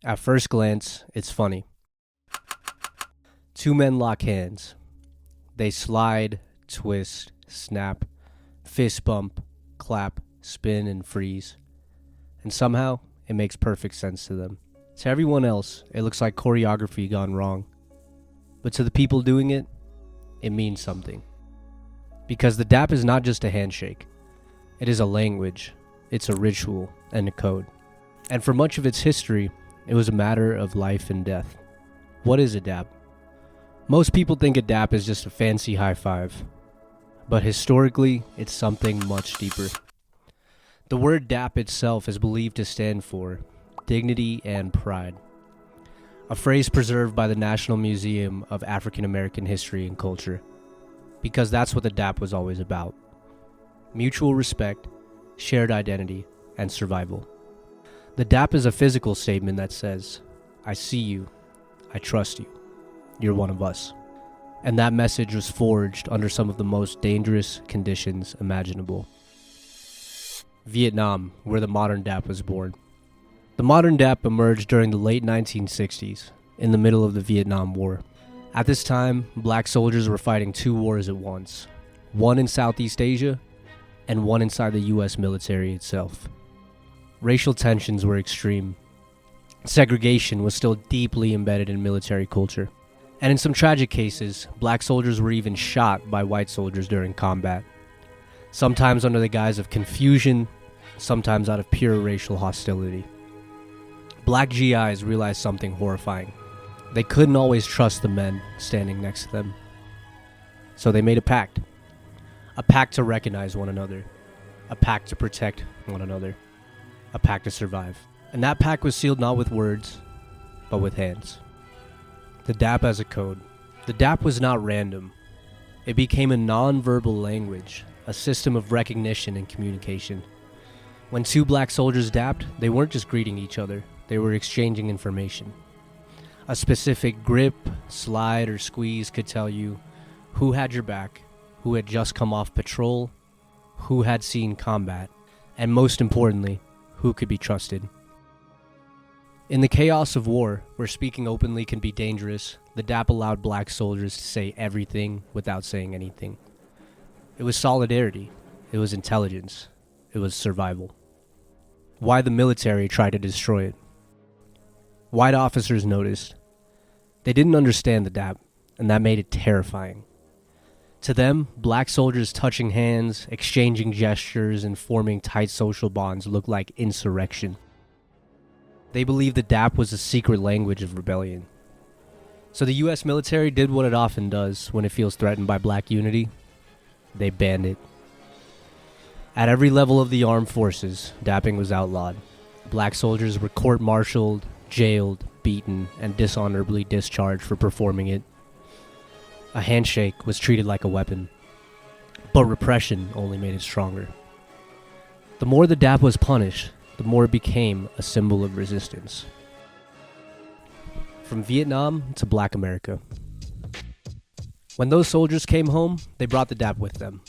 At first glance, it's funny. Two men lock hands. They slide, twist, snap, fist bump, clap, spin, and freeze. And somehow, it makes perfect sense to them. To everyone else, it looks like choreography gone wrong. But to the people doing it, it means something. Because the dap is not just a handshake. It is a language, it's a ritual, and a code. And for much of its history, it was a matter of life and death. What is a dap? Most people think a dap is just a fancy high five. But historically, it's something much deeper. The word dap itself is believed to stand for dignity and pride. A phrase preserved by the National Museum of African American History and Culture. Because that's what the dap was always about. Mutual respect, shared identity, and survival. The dap is a physical statement that says, I see you, I trust you, you're one of us. And that message was forged under some of the most dangerous conditions imaginable. Vietnam, where the modern dap was born. The modern dap emerged during the late 1960s, in the middle of the Vietnam War. At this time, black soldiers were fighting two wars at once, one in Southeast Asia and one inside the US military itself. Racial tensions were extreme. Segregation was still deeply embedded in military culture. And in some tragic cases, black soldiers were even shot by white soldiers during combat. Sometimes under the guise of confusion, sometimes out of pure racial hostility. Black GIs realized something horrifying. They couldn't always trust the men standing next to them. So they made a pact. A pact to recognize one another. A pact to protect one another. A pact to survive. And that pact was sealed not with words, but with hands. The dap as a code. The dap was not random. It became a non-verbal language, a system of recognition and communication. When two black soldiers dapped, they weren't just greeting each other, they were exchanging information. A specific grip, slide, or squeeze could tell you who had your back, who had just come off patrol, who had seen combat, and most importantly, who could be trusted. In the chaos of war, where speaking openly can be dangerous, the dap allowed black soldiers to say everything without saying anything. It was solidarity, it was intelligence, it was survival. Why the military tried to destroy it? White officers noticed. They didn't understand the dap, and that made it terrifying. To them, black soldiers touching hands, exchanging gestures, and forming tight social bonds looked like insurrection. They believed the dap was a secret language of rebellion. So the US military did what it often does when it feels threatened by black unity. They banned it. At every level of the armed forces, dapping was outlawed. Black soldiers were court-martialed, jailed, beaten, and dishonorably discharged for performing it. A handshake was treated like a weapon, but repression only made it stronger. The more the dap was punished, the more it became a symbol of resistance. From Vietnam to Black America. When those soldiers came home, they brought the dap with them.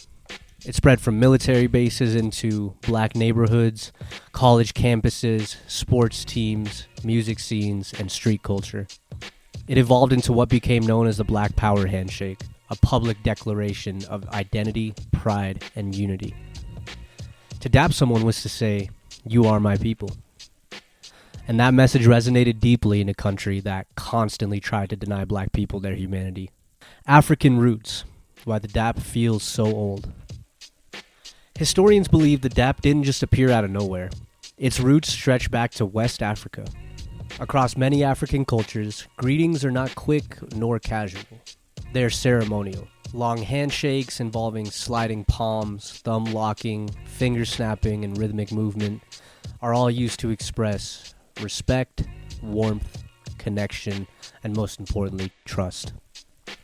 It spread from military bases into black neighborhoods, college campuses, sports teams, music scenes, and street culture. It evolved into what became known as the Black Power Handshake, a public declaration of identity, pride, and unity. To dap someone was to say, "You are my people." And that message resonated deeply in a country that constantly tried to deny black people their humanity. African roots, why the dap feels so old. Historians believe the dap didn't just appear out of nowhere. Its roots stretch back to West Africa. Across many African cultures, greetings are not quick nor casual. They're ceremonial. Long handshakes involving sliding palms, thumb locking, finger snapping, and rhythmic movement are all used to express respect, warmth, connection, and most importantly, trust.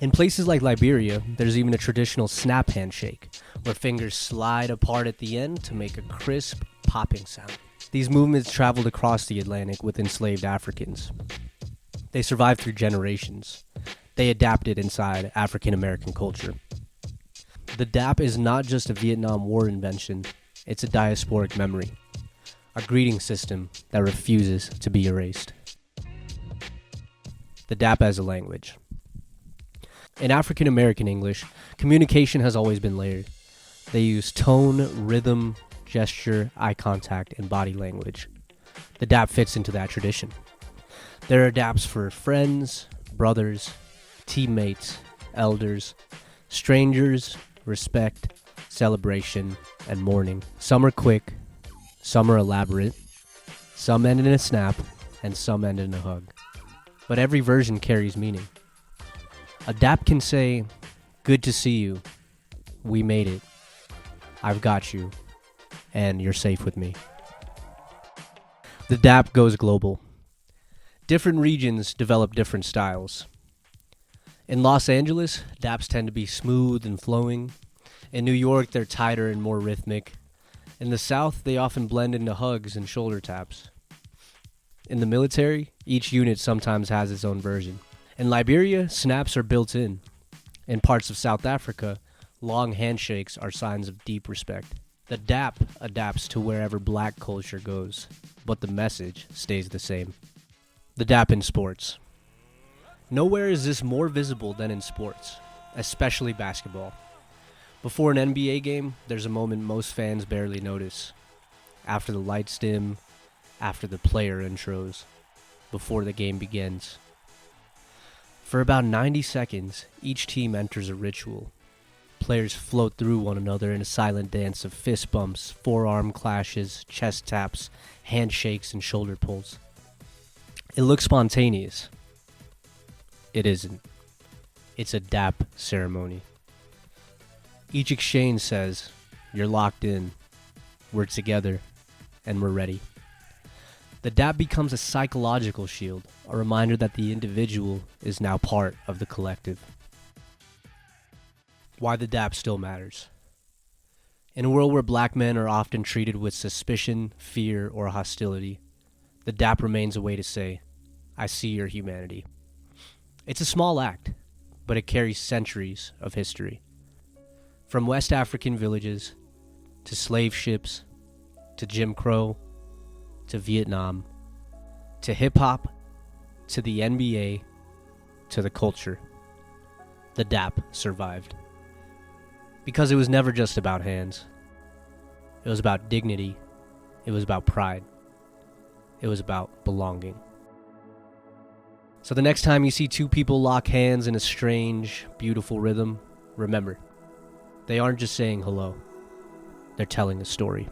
In places like Liberia, there's even a traditional snap handshake, where fingers slide apart at the end to make a crisp, popping sound. These movements traveled across the Atlantic with enslaved Africans. They survived through generations. They adapted inside African American culture. The dap is not just a Vietnam War invention, it's a diasporic memory, a greeting system that refuses to be erased. The dap as a language. In African American English, communication has always been layered. They use tone, rhythm, gesture, eye contact, and body language. The dap fits into that tradition. There are daps for friends, brothers, teammates, elders, strangers, respect, celebration, and mourning. Some are quick, some are elaborate, some end in a snap, and some end in a hug. But every version carries meaning. A dap can say, "Good to see you, we made it, I've got you, and you're safe with me." The dap goes global. Different regions develop different styles. In Los Angeles, daps tend to be smooth and flowing. In New York, they're tighter and more rhythmic. In the South, they often blend into hugs and shoulder taps. In the military, each unit sometimes has its own version. In Liberia, snaps are built in. In parts of South Africa, long handshakes are signs of deep respect. The dap adapts to wherever black culture goes, but the message stays the same. The dap in sports. Nowhere is this more visible than in sports, especially basketball. Before an NBA game, there's a moment most fans barely notice. After the lights dim, after the player intros, before the game begins. For about 90 seconds, each team enters a ritual. Players float through one another in a silent dance of fist bumps, forearm clashes, chest taps, handshakes, and shoulder pulls. It looks spontaneous. It isn't. It's a dap ceremony. Each exchange says, "You're locked in, we're together, and we're ready." The dap becomes a psychological shield, a reminder that the individual is now part of the collective. Why the dap still matters. In a world where black men are often treated with suspicion, fear, or hostility, the dap remains a way to say, "I see your humanity." It's a small act, but it carries centuries of history. From West African villages, to slave ships, to Jim Crow, to Vietnam, to hip-hop, to the NBA, to the culture, the dap survived. Because it was never just about hands. It was about dignity. It was about pride. It was about belonging. So the next time you see two people lock hands in a strange, beautiful rhythm, remember, they aren't just saying hello. They're telling a story.